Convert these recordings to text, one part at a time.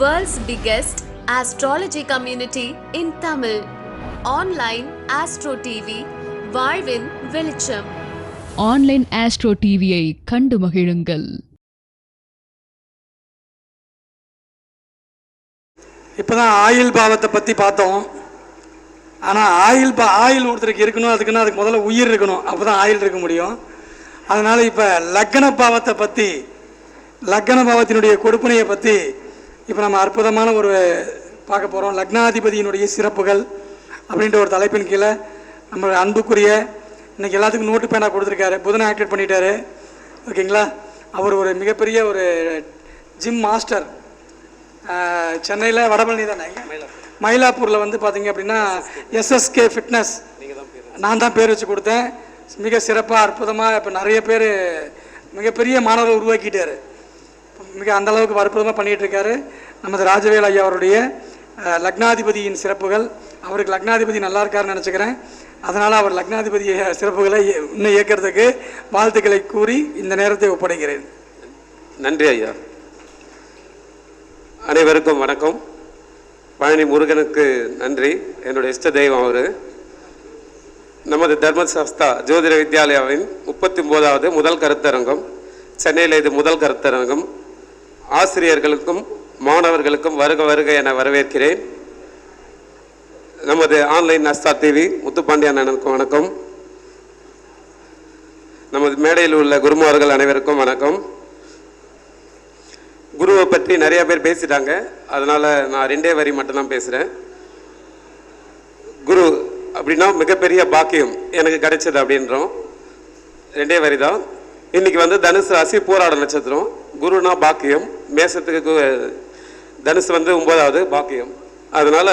World's biggest astrology community in Tamil. Online Astro TV, வாழ்வின் வெளிச்சம். Online astro டிவியை கண்டு மகிழுங்கள். இப்போதான் ஆயில் பாவத்தை பற்றி பார்த்தோம். ஆனால் ஆயில் ஒருத்தருக்கு இருக்கணும், அதுக்கு முதல்ல உயிர் இருக்கணும், அப்போ தான் ஆயில் இருக்க முடியும். அதனால் இப்போ லக்ன பாவத்தை பற்றி, லக்ன பாவத்தினுடைய கொடுப்பனையை பற்றி இப்போ நம்ம அற்புதமான ஒரு பார்க்க போகிறோம். லக்னாதிபதியினுடைய சிறப்புகள் அப்படின்ற ஒரு தலைப்பின் கீழே நம்ம அன்புக்குரிய இன்றைக்கி எல்லாத்துக்கும் நோட்டு பேனா கொடுத்துருக்காரு. புதனை ஆக்டிவேட் பண்ணிட்டாரு. ஓகேங்களா? அவர் ஒரு மிகப்பெரிய ஒரு ஜிம் மாஸ்டர். சென்னையில் வடபழனி தானே, மயிலாப்பூரில் வந்து பார்த்தீங்க அப்படின்னா எஸ்எஸ்கே ஃபிட்னஸ் நான் தான் பேர் வச்சு கொடுத்தேன். மிக சிறப்பாக அற்புதமாக இப்போ நிறைய பேர் மிகப்பெரிய மாணவர்கள் உருவாக்கிட்டார். மிக அந்தளவுக்கு அற்புதமாக பண்ணிகிட்ருக்காரு. நமது ராஜவேல் ஐயா அவருடைய லக்னாதிபதியின் சிறப்புகள். அவருக்கு லக்னாதிபதி நல்லா இருக்காருன்னு நினச்சிக்கிறேன். அதனால் அவர் லக்னாதிபதி சிறப்புகளை இன்னும் இயக்கிறதுக்கு வாழ்த்துக்களை கூறி இந்த நேரத்தை ஒப்படைக்கிறேன். நன்றி ஐயா. அனைவருக்கும் வணக்கம். பழனி முருகனுக்கு நன்றி. என்னுடைய இஷ்ட தெய்வம் அவர். நமது தர்மசாஸ்தா ஜோதிட வித்யாலயாவின் 39வது முதல் கருத்தரங்கம். சென்னையில் இது முதல் கருத்தரங்கம். ஆசிரியர்களுக்கும் மாணவர்களுக்கும் வருக வருக என வரவேற்கிறேன். நமது ஆன்லைன் அஸ்தா டிவி முத்துப்பாண்டியன் அண்ணனுக்கும் வணக்கம். நமது மேடையில் உள்ள குருமார்கள் அனைவருக்கும் வணக்கம். குருவை பற்றி நிறைய பேர் பேசிட்டாங்க, அதனால் நான் 2 வரி மட்டும்தான் பேசுகிறேன். குரு அப்படின்னா மிகப்பெரிய பாக்கியம் எனக்கு கிடைச்சது அப்படின்றோம். 2 வரி தான். இன்றைக்கி வந்து தனுசு ராசி போராட நட்சத்திரம். குருனா பாக்கியம். மேசத்துக்கு தனுசு வந்து 9வது பாக்கியம். அதனால்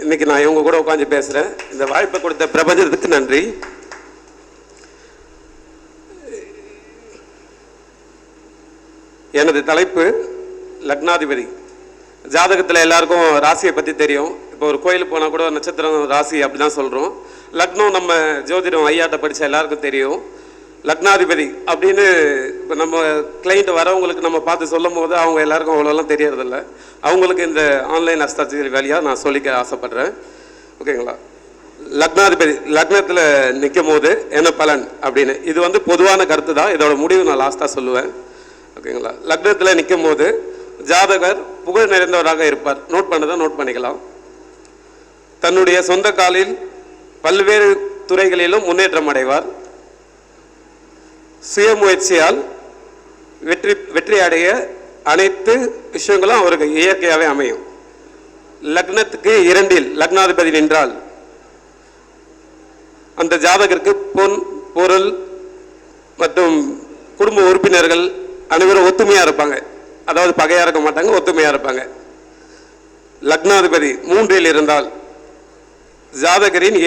இன்றைக்கி நான் இவங்க கூட உட்காந்து பேசுகிறேன். இந்த வாய்ப்பை கொடுத்த பிரபஞ்சத்துக்கு நன்றி. எனது தலைப்பு லக்னாதிபதி. ஜாதகத்தில் எல்லாருக்கும் ராசியை பற்றி தெரியும். இப்போ ஒரு கோயிலுக்கு போனால் கூட நட்சத்திரம் ராசி அப்படி தான் சொல்கிறோம். லக்னம் நம்ம ஜோதிடம் ஐயாட்ட படித்த எல்லாருக்கும் தெரியும். லக்னாதிபதி அப்படின்னு இப்போ நம்ம கிளைண்ட் வரவங்களுக்கு நம்ம பார்த்து சொல்லும் போது அவங்க எல்லாருக்கும் அவ்வளோலாம் தெரியறதில்ல. அவங்களுக்கு இந்த ஆன்லைன் அஸ்ட்ராலஜி வேலையாக நான் சொல்லிக்க ஆசைப்பட்றேன். ஓகேங்களா? லக்னாதிபதி லக்னத்தில் நிற்கும் போது என்ன பலன் அப்படின்னு இது வந்து பொதுவான கருத்து தான். இதோட முடிவு நான் லாஸ்ட்டாக சொல்லுவேன். ஓகேங்களா? லக்னத்தில் நிற்கும் போது ஜாதகர் புகழ் நிறைந்தவராக இருப்பார். நோட் பண்ணதை நோட் பண்ணிக்கலாம். தன்னுடைய சொந்த காலில் பல்வேறு துறைகளிலும் முன்னேற்றம் அடைவார். சுயமுயற்சியால் வெற்றி அடைய அனைத்து விஷயங்களும் அவருக்கு இயற்கையாகவே அமையும். லக்னத்துக்கு 2இல் லக்னாதிபதி நின்றால் அந்த ஜாதகருக்கு பொன் பொருள் மற்றும் குடும்ப உறுப்பினர்கள் அனைவரும் ஒத்துமையாக இருப்பாங்க. அதாவது பகையாக இருக்க மாட்டாங்க, ஒத்துமையாக இருப்பாங்க. லக்னாதிபதி 3இல் இருந்தால் ஜாதகரின்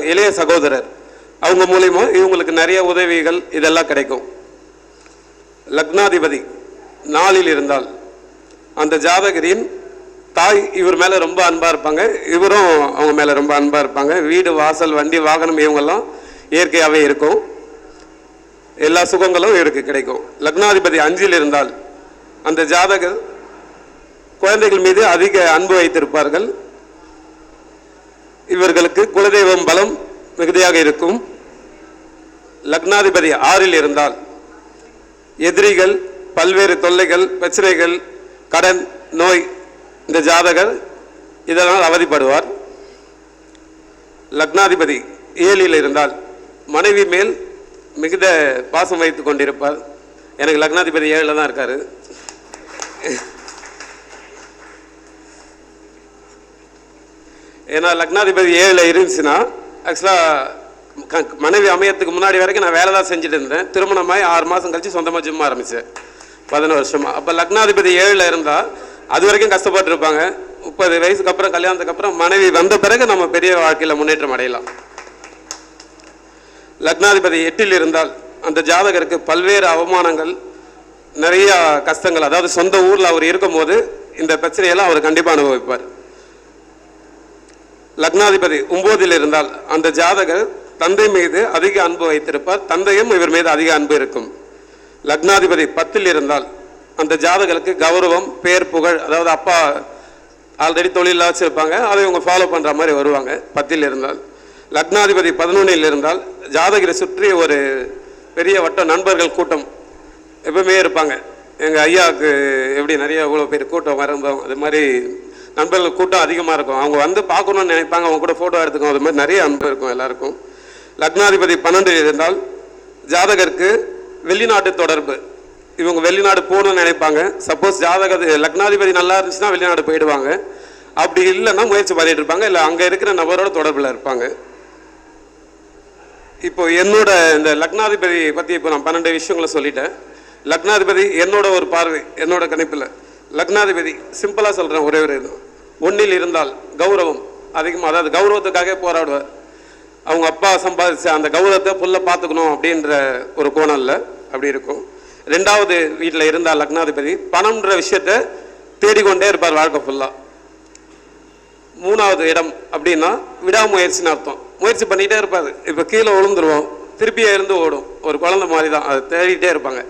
இளைய சகோதரர், அவங்க மூலிமா இவங்களுக்கு நிறைய உதவிகள் இதெல்லாம் கிடைக்கும். லக்னாதிபதி 4இல் இருந்தால் அந்த ஜாதகரின் தாய் இவர் மேலே ரொம்ப அன்பாக இருப்பாங்க, இவரும் அவங்க மேலே ரொம்ப அன்பாக இருப்பாங்க. வீடு வாசல் வண்டி வாகனம் இவங்கெல்லாம் இயற்கையாகவே இருக்கும். எல்லா சுகங்களும் இவருக்கு கிடைக்கும். லக்னாதிபதி 5இல் இருந்தால் அந்த ஜாதகர் குழந்தைகள் மீது அதிக அன்பு வைத்திருப்பார்கள். இவர்களுக்கு குலதெய்வம் பலம் மிகுதியாக இருக்கும். லக்னாதிபதி 6இல் இருந்தால் எதிரிகள், பல்வேறு தொல்லைகள், பிரச்சனைகள், கடன், நோய் இந்த ஜாதகர் இதனால் அவதிப்படுவார். லக்னாதிபதி 7இல் இருந்தால் மனைவி மேல் மிகுந்த பாசம் வைத்து கொண்டிருப்பார். எனக்கு லக்னாதிபதி 7இல் தான் இருக்காரு. ஏன்னா லக்னாதிபதி 7இல் இருந்துச்சுன்னா ஆக்சுவலாக மனைவி அமையத்துக்கு முன்னாடி வரைக்கும் நான் வேலை தான் செஞ்சுட்டு இருந்தேன். திருமணமாகி 6 மாதம் கழிச்சு சொந்தமாக ஜிம் ஆரம்பித்தேன், 11 வருஷமாக. அப்போ லக்னாதிபதி 7இல் இருந்தால் அது வரைக்கும் கஷ்டப்பட்டுருப்பாங்க. 30 வயசுக்கு அப்புறம், கல்யாணத்துக்கு அப்புறம் மனைவி வந்த பிறகு நம்ம பெரிய வாழ்க்கையில் முன்னேற்றம் அடையலாம். லக்னாதிபதி 8இல் இருந்தால் அந்த ஜாதகருக்கு பல்வேறு அவமானங்கள், நிறைய கஷ்டங்கள், அதாவது சொந்த ஊரில் அவர் இருக்கும்போது இந்த பிரச்சனையெல்லாம் அவர் கண்டிப்பாக அனுபவிப்பார். லக்னாதிபதி 9இல் இருந்தால் அந்த ஜாதகர் தந்தை மீது அதிக அன்பு வைத்திருப்பார். தந்தையும் இவர் மீது அதிக அன்பு இருக்கும். லக்னாதிபதி 10இல் இருந்தால் அந்த ஜாதகருக்கு கௌரவம், பேர், புகழ், அதாவது அப்பா ஆல்ரெடி தொழிலாக வச்சுருப்பாங்க, அதை இவங்க ஃபாலோ பண்ணுற மாதிரி வருவாங்க. 10 இருந்தால். லக்னாதிபதி 11 இருந்தால் ஜாதகரை சுற்றி ஒரு பெரிய வட்ட நண்பர்கள் கூட்டம் எப்பவுமே இருப்பாங்க. எங்கள் ஐயாவுக்கு எப்படி நிறைய இவ்வளோ பேர் கூட்டம் வரும்போது அது மாதிரி நண்பர்கள் கூட்டம் அதிகமாக இருக்கும். அவங்க வந்து பார்க்கணுன்னு நினைப்பாங்க, அவங்க கூட ஃபோட்டோ எடுத்துக்கும். அது மாதிரி நிறைய அன்பு இருக்கும் எல்லாருக்கும். லக்னாதிபதி 12 இருந்தால் ஜாதகருக்கு வெளிநாட்டு தொடர்பு. இவங்க வெளிநாடு போகணும்னு நினைப்பாங்க. சப்போஸ் லக்னாதிபதி நல்லா இருந்துச்சுன்னா வெளிநாடு போயிடுவாங்க. அப்படி இல்லைன்னா முயற்சி பண்ணிட்டு இருப்பாங்க, இல்லை அங்கே இருக்கிற நபரோட தொடர்பில் இருப்பாங்க. இப்போ என்னோட இந்த லக்னாதிபதி பற்றி இப்போ நான் 12 விஷயங்களை சொல்லிட்டேன். லக்னாதிபதி என்னோட ஒரு பார்வை, என்னோட கணிப்பில் லக்னாதிபதி சிம்பிளாக சொல்கிறேன், ஒரே ஒரு 1 இருந்தால் கௌரவம் அதிகமாக, அதாவது கௌரவத்துக்காக போராடுவார். அவங்க அப்பா சம்பாதிச்ச அந்த கௌரவத்தை ஃபுல்லாக பார்த்துக்கணும் அப்படின்ற ஒரு கோணல்ல அப்படி இருக்கும். 2வது வீட்டில் இருந்தால் லக்னாதிபதி பணம்ன்ற விஷயத்த தேடிக்கொண்டே இருப்பார் வாழ்க்கை ஃபுல்லாக. 3வது இடம் அப்படின்னா விடாமுயற்சின்னு அர்த்தம். முயற்சி பண்ணிகிட்டே இருப்பார். இப்போ கீழே விழுந்துருவோம், திருப்பியே இருந்து ஓடும். ஒரு குழந்தை மாதிரி தான், அதை தேடிட்டே இருப்பாங்க.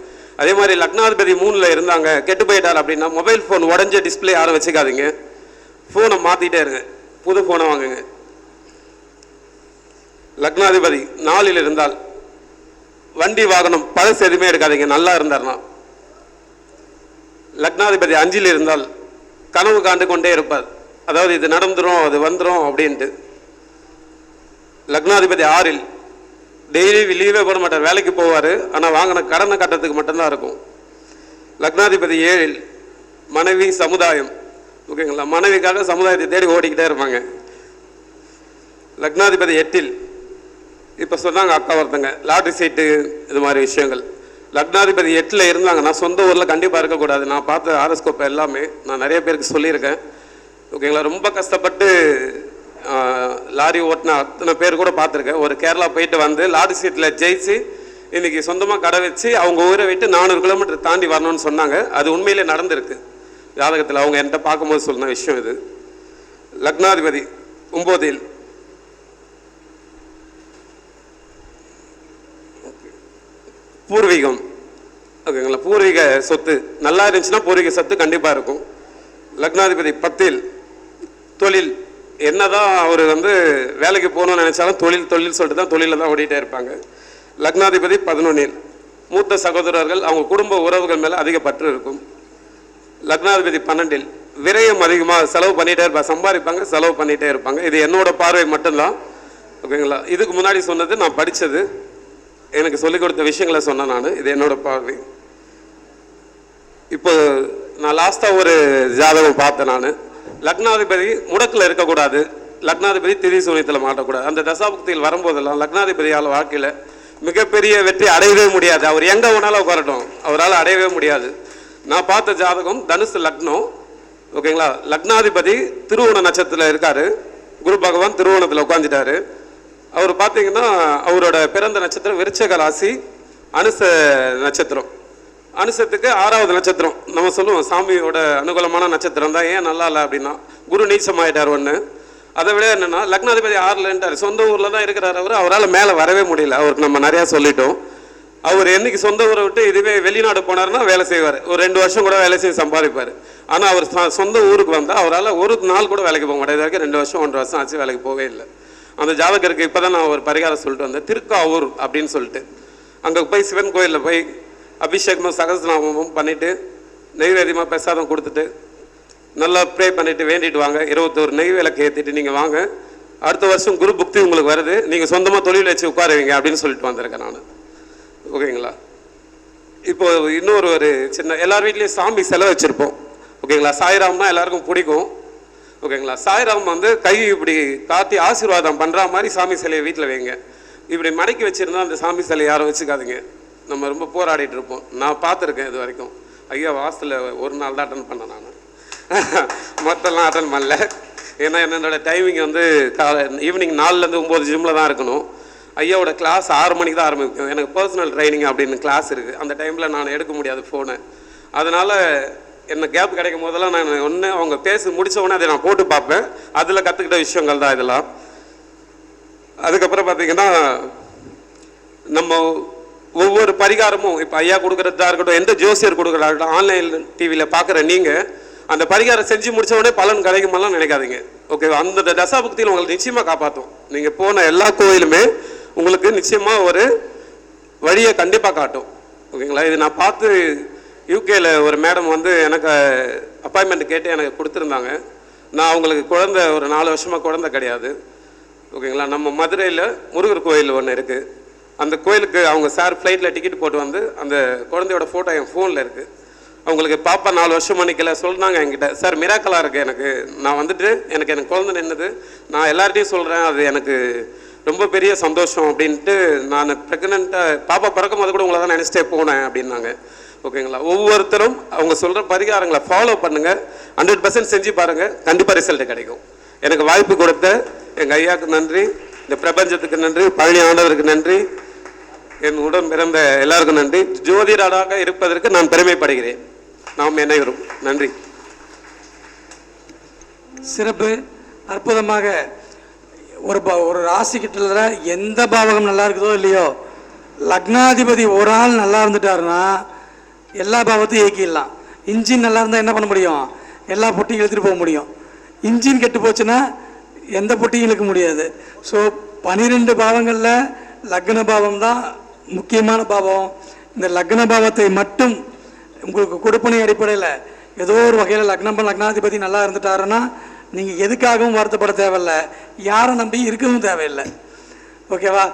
அதே மாதிரி லக்னாதிபதி 3ல் இருந்தாங்க, கெட்டு போயிட்டார் அப்படின்னா மொபைல் ஃபோன் உடஞ்ச டிஸ்பிளே யாரும் வச்சுக்காதீங்க, ஃபோனை மாற்றிட்டே இருங்க, புது ஃபோனை வாங்குங்க. லக்னாதிபதி 4ல் இருந்தால் வண்டி வாகனம் பழசு எதுவுமே எடுக்காதீங்க, நல்லா இருந்தார்னா. லக்னாதிபதி 5ல் இருந்தால் கனவு காண்டு கொண்டே இருப்பார், அதாவது இது நடந்துரும் அது வந்துடும் அப்படின்ட்டு. லக்னாதிபதி 6ல் டெய்லி லீவே போட மாட்டார், வேலைக்கு போவார், ஆனால் வாங்கின கடனை கட்டத்துக்கு மட்டும்தான் இருக்கும். லக்னாதிபதி 7ல் மனைவி சமுதாயம், ஓகேங்களா, மனைவிக்காக சமுதாயத்தை தேடி ஓடிக்கிட்டே இருப்பாங்க. லக்னாதிபதி 8ல் இப்போ சொன்னாங்க அக்கா ஒருத்தங்க லாட்ரி சீட்டு இது மாதிரி விஷயங்கள். லக்னாதிபதி 8ல் இருந்தாங்கன்னா சொந்த ஊரில் கண்டிப்பாக இருக்கக்கூடாது. நான் பார்த்த ஆரோஸ்கோப் எல்லாமே நான் நிறைய பேருக்கு சொல்லியிருக்கேன், ஓகேங்களா. ரொம்ப கஷ்டப்பட்டு லாரி ஓட்டின அத்தனை பேர் கூட பார்த்துருக்கேன். ஒரு கேரளா போயிட்டு வந்து லாட்ரி சீட்டில் ஜெயிச்சு இன்றைக்கி சொந்தமாக கடை வச்சு அவங்க ஊரை விட்டு 400 கிலோமீட்டர் தாண்டி வரணும்னு சொன்னாங்க. அது உண்மையிலே நடந்திருக்கு ஜாதகத்தில், அவங்க என்கிட்ட பார்க்கும்போது சொன்ன விஷயம் இது. லக்னாதிபதி 9ல் பூர்வீகம், ஓகேங்களா, பூர்வீக சொத்து நல்லா இருந்துச்சுன்னா பூர்வீக சொத்து கண்டிப்பாக இருக்கும். லக்னாதிபதி 10ல் தொழில், என்னதான் அவர் வந்து வேலைக்கு போகணும்னு நினைச்சாலும் தொழில் சொல்லிட்டு தான் தொழிலில் தான் ஓடிட்டே இருப்பாங்க. லக்னாதிபதி 11ல் மூத்த சகோதரர்கள் அவங்க குடும்ப உறவுகள் மேலே அதிக பற்று இருக்கும். லக்னாதிபதி 12ல் விரயம் அதிகமாக செலவு பண்ணிகிட்டே இருப்பாங்க, சம்பாதிப்பாங்க செலவு பண்ணிகிட்டே இருப்பாங்க. இது என்னோட பார்வை மட்டும்தான், ஓகேங்களா. இதுக்கு முன்னாடி சொன்னது நான் படித்தது, எனக்கு சொல்லிக் கொடுத்த விஷயங்களை சொன்னேன் நான், இது என்னோட பார்வை. இப்போ நான் லாஸ்ட்டாக ஒரு ஜாதகம் பார்த்தேன் நான். லக்னாதிபதி முடக்கில் இருக்கக்கூடாது, லக்னாதிபதி திதி சூனியத்தில் மாட்டக்கூடாது. அந்த தசாபுக்தியில் வரும்போதெல்லாம் லக்னாதிபதியால் வாழ்க்கையில் மிகப்பெரிய வெற்றி அடையவே முடியாது. அவர் எங்கே வேணாலும் உட்காரட்டும், அவரால் அடையவே முடியாது. நான் பார்த்த ஜாதகம் தனுசு லக்னம், ஓகேங்களா. லக்னாதிபதி திருவோண நட்சத்திரத்தில் இருக்கார், குரு பகவான் திருவோணத்தில் உட்காந்துட்டாரு. அவர் பார்த்தீங்கன்னா அவரோட பிறந்த நட்சத்திரம் விருச்சக ராசி, அனுச நட்சத்திரம். அனுசத்துக்கு 6வது நட்சத்திரம் நம்ம சொல்லுவோம் சாமியோட அனுகூலமான நட்சத்திரம் தான். ஏன் நல்லா இல்லை அப்படின்னா குரு நீச்சமாயிட்டார் ஒன்று. அதை விட என்னென்னா லக்னாதிபதி 6ல் சொந்த ஊரில் தான் இருக்கிறார். அவரால் மேலே வரவே முடியல. அவருக்கு நம்ம நிறையா சொல்லிட்டோம். அவர் என்னைக்கு சொந்த ஊரை விட்டு இதுவே வெளிநாடு போனார்னா வேலை செய்வார், ஒரு 2 வருஷம் கூட வேலை செய்து சம்பாதிப்பார். ஆனால் அவர் சொந்த ஊருக்கு வந்தால் அவரால் ஒரு நாள் கூட வேலைக்கு போக மாட்டேது. வரைக்கும் 2 வருஷம் 1.5 வருஷம் ஆச்சு, வேலைக்கு போவே இல்லை. அந்த ஜாதகருக்கு இப்போ தான் நான் ஒரு பரிகாரம் சொல்லிட்டு வந்தேன், திருக்காவூர் அப்படின்னு சொல்லிட்டு. அங்கே போய் சிவன் கோயிலில் போய் அபிஷேகமும் சகஸ்ரநாமமும் பண்ணிவிட்டு நெய்வேதியமாக பிரசாதம் கொடுத்துட்டு நல்லா ப்ரே பண்ணிவிட்டு வேண்டிட்டு வாங்க. 21 நெய் விளக்கு ஏற்றிட்டு நீங்கள் வாங்க, அடுத்த வருஷம் குரு புக்தி உங்களுக்கு வருது, நீங்கள் சொந்தமாக தொழில் வச்சு உட்காருவீங்க அப்படின்னு சொல்லிட்டு வந்திருக்கேன் நான், ஓகேங்களா. இப்போ இன்னொரு சின்ன, எல்லார் வீட்லேயும் சாமி செலவு வச்சுருப்போம், ஓகேங்களா. சாய்ராம்னா எல்லாருக்கும் பிடிக்கும், ஓகேங்களா. சாய்ராம் வந்து கை இப்படி காட்டி ஆசீர்வாதம் பண்ணுற மாதிரி சாமி சிலையை வீட்டில் வைங்க. இப்படி மடக்கி வச்சுருந்தா அந்த சாமி சிலையை யாரும் வச்சுக்காதுங்க. நம்ம ரொம்ப போராடிட்டு இருப்போம். நான் பார்த்துருக்கேன் இது வரைக்கும். ஐயா வாசத்தில் ஒரு நாள் தான் அட்டன் பண்ணேன் நான், மொத்தம்லாம் அட்டன் பண்ணல. ஏன்னா என்னோட டைமிங் வந்து ஈவினிங் 4லேருந்து 9 ஜிம்மில் தான் இருக்கணும். ஐயாவோட கிளாஸ் 6 மணிக்கு தான் ஆரம்பிக்கும். எனக்கு பர்சனல் ட்ரைனிங் அப்படின்னு கிளாஸ் இருக்குது. அந்த டைமில் நான் எடுக்க முடியாது ஃபோனை. அதனால் என்ன கேப் கிடைக்கும் போதெல்லாம் நான் ஒன்று அவங்க பேசி முடித்த உடனே அதை நான் போட்டு பார்ப்பேன். அதில் கற்றுக்கிட்ட விஷயங்கள் தான் இதெல்லாம். அதுக்கப்புறம் பார்த்திங்கன்னா நம்ம ஒவ்வொரு பரிகாரமும் இப்போ ஐயா கொடுக்குறதா இருக்கட்டும், எந்த ஜோசியர் கொடுக்குறதா இருக்கட்டும், ஆன்லைன் டிவியில் பார்க்குற நீங்கள் அந்த பரிகாரம் செஞ்சு முடிச்ச உடனே பலன் கிடைக்குமெல்லாம் நினைக்காதீங்க. ஓகே, அந்த தசாபுக்தியில் உங்களுக்கு நிச்சயமாக காப்பாற்றும். நீங்கள் போன எல்லா கோயிலுமே உங்களுக்கு நிச்சயமாக ஒரு வழியை கண்டிப்பாக காட்டும். ஓகேங்களா? இது நான் பார்த்து யூகேல ஒரு மேடம் வந்து எனக்கு அப்பாயின்மெண்ட் கேட்டு எனக்கு கொடுத்துருந்தாங்க. நான் அவங்களுக்கு குழந்தை ஒரு 4 வருஷமாக குழந்தை கிடையாது. ஓகேங்களா? நம்ம மதுரையில் முருகர் கோயில் ஒன்று இருக்குது. அந்த கோயிலுக்கு அவங்க சார் ஃப்ளைட்டில் டிக்கெட் போட்டு வந்து அந்த குழந்தையோட ஃபோட்டோ என் ஃபோனில் இருக்குது. அவங்களுக்கு பாப்பா 4 வருஷம் மணிக்கல சொன்னாங்க என்கிட்ட, சார் மிராக்கலாக இருக்குது எனக்கு, நான் வந்துட்டு எனக்கு குழந்தை நின்றுது, நான் எல்லார்ட்டையும் சொல்கிறேன், அது எனக்கு ரொம்ப பெரிய சந்தோஷம் அப்படின்ட்டு. நான் ப்ரெக்னெண்ட்டாக பாப்பா பிறக்கும் போது கூட உங்களை தான் நினச்சிட்டே போனேன் அப்படின்னாங்க. ஓகேங்களா? ஒவ்வொருத்தரும் அவங்க சொல்கிற பரிகாரங்களை ஃபாலோ பண்ணுங்கள், 100% செஞ்சு பாருங்கள், கண்டிப்பாக ரிசல்ட் கிடைக்கும். எனக்கு வாய்ப்பு கொடுத்த எங்கள் ஐயாவுக்கு நன்றி, இந்த பிரபஞ்சத்துக்கு நன்றி, பழனி ஆண்டவருக்கு நன்றி, என் உடன் பிறந்த எல்லாருக்கும் நன்றி. ஜோதிடராக இருப்பதற்கு நான் பெருமைப்படுகிறேன். நாம் அனைவரும் நன்றி. சிறப்பு. அற்புதமாக ஒரு ராசி கிட்ட எந்த பாவகம் நல்லா இருக்குதோ இல்லையோ, லக்னாதிபதி ஒரு ஆள் நல்லா இருந்துட்டாருன்னா எல்லா பாவத்தையும் இயக்கிடலாம். இன்ஜின் நல்லா இருந்தால் என்ன பண்ண முடியும்? எல்லா பொட்டியும் இழுத்துட்டு போக முடியும். இன்ஜின் கெட்டு போச்சுன்னா எந்த பொட்டியும் இழுக்க முடியாது. ஸோ 12 பாவங்களில் லக்ன பாவம் தான் முக்கியமான பாவம். இந்த லக்ன பாவத்தை மட்டும் உங்களுக்கு கொடுப்பனை அடிப்படையில் ஏதோ ஒரு வகையில் லக்னாதிபதி நல்லா இருந்துட்டாருன்னா நீங்கள் எதுக்காகவும் வருத்தப்பட தேவையில்லை, யாரை நம்பி இருக்கவும் தேவையில்லை. ஓகேவா?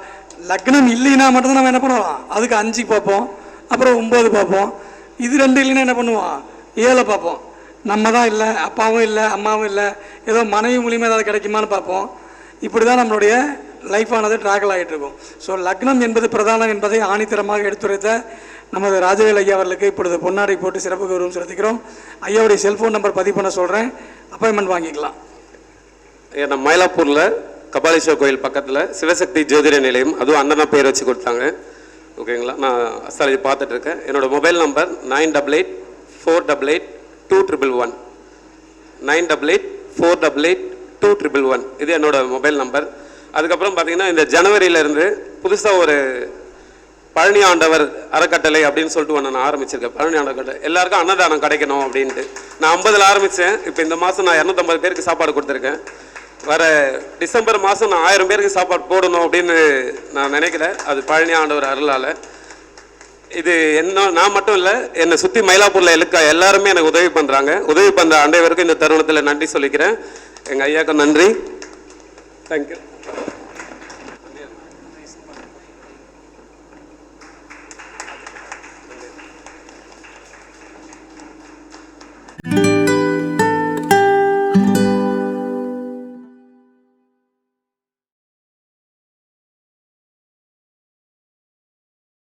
லக்னம் இல்லைன்னா மட்டும்தான் நம்ம என்ன பண்ணுவோம், அதுக்கு 5 பார்ப்போம், அப்புறம் 9 பார்ப்போம். இது 2 இல்லைன்னா என்ன பண்ணுவோம், 7 பார்ப்போம். நம்ம தான் இல்லை, அப்பாவும் இல்லை, அம்மாவும் இல்லை, ஏதோ மனைவி மூலியமாக ஏதாவது கிடைக்குமான்னு பார்ப்போம். இப்படி தான் நம்மளுடைய லைஃபானது ட்ராகல் ஆகிட்டு இருக்கும். ஸோ லக்னம் என்பது பிரதானம் என்பதை ஆணித்தரமாக எடுத்துரைத்த நமது ராஜவேல் ஐயா அவர்களுக்கு இப்பொழுது பொன்னாடை போட்டு சிறப்பு கௌரவம் செலுத்திக்கிறோம். ஐயாவுடைய செல்ஃபோன் நம்பர் பதிவு பண்ண சொல்கிறேன், அப்பாயின்மெண்ட் வாங்கிக்கலாம். நம்ம மயிலாப்பூரில் கபாலீஸ்வரர் கோயில் பக்கத்தில் சிவசக்தி ஜோதிட நிலையம், அதுவும் அண்ணனா பேர் வச்சு கொடுத்தாங்க. ஓகேங்களா? நான் அஸ்ட்ராலஜி பார்த்துட்டு இருக்கேன். என்னோட மொபைல் நம்பர் 9884882111 9884882111. இது என்னோட மொபைல் நம்பர். அதுக்கப்புறம் பார்த்தீங்கன்னா இந்த ஜனவரியிலேருந்து புதுசாக ஒரு பழனி ஆண்டவர் அறக்கட்டளை அப்படின்னு சொல்லிட்டு ஒன்று நான் ஆரம்பிச்சிருக்கேன். பழனி ஆண்டவர் எல்லாருக்கும் அன்னதானம் கிடைக்கணும் அப்படின்ட்டு நான் 50 ஆரம்பித்தேன். இப்போ இந்த மாதம் நான் 250 பேருக்கு சாப்பாடு கொடுத்துருக்கேன். வர டிசம்பர் மாதம் நான் 1000 பேருக்கு சாப்பாடு போடணும் அப்படின்னு நான் நினைக்கிறேன். அது பழனி ஆண்டவர் அருளால். இது என்ன நான் மட்டும் இல்லை, என்னை சுற்றி மயிலாப்பூரில் எல்லாருமே எனக்கு உதவி பண்ணுறாங்க. உதவி பண்ணுற அனைவருக்கும் இந்த தருணத்தில் நன்றி சொல்லிக்கிறேன். எங்கள் ஐயாவுக்கு நன்றி. தேங்க்யூ.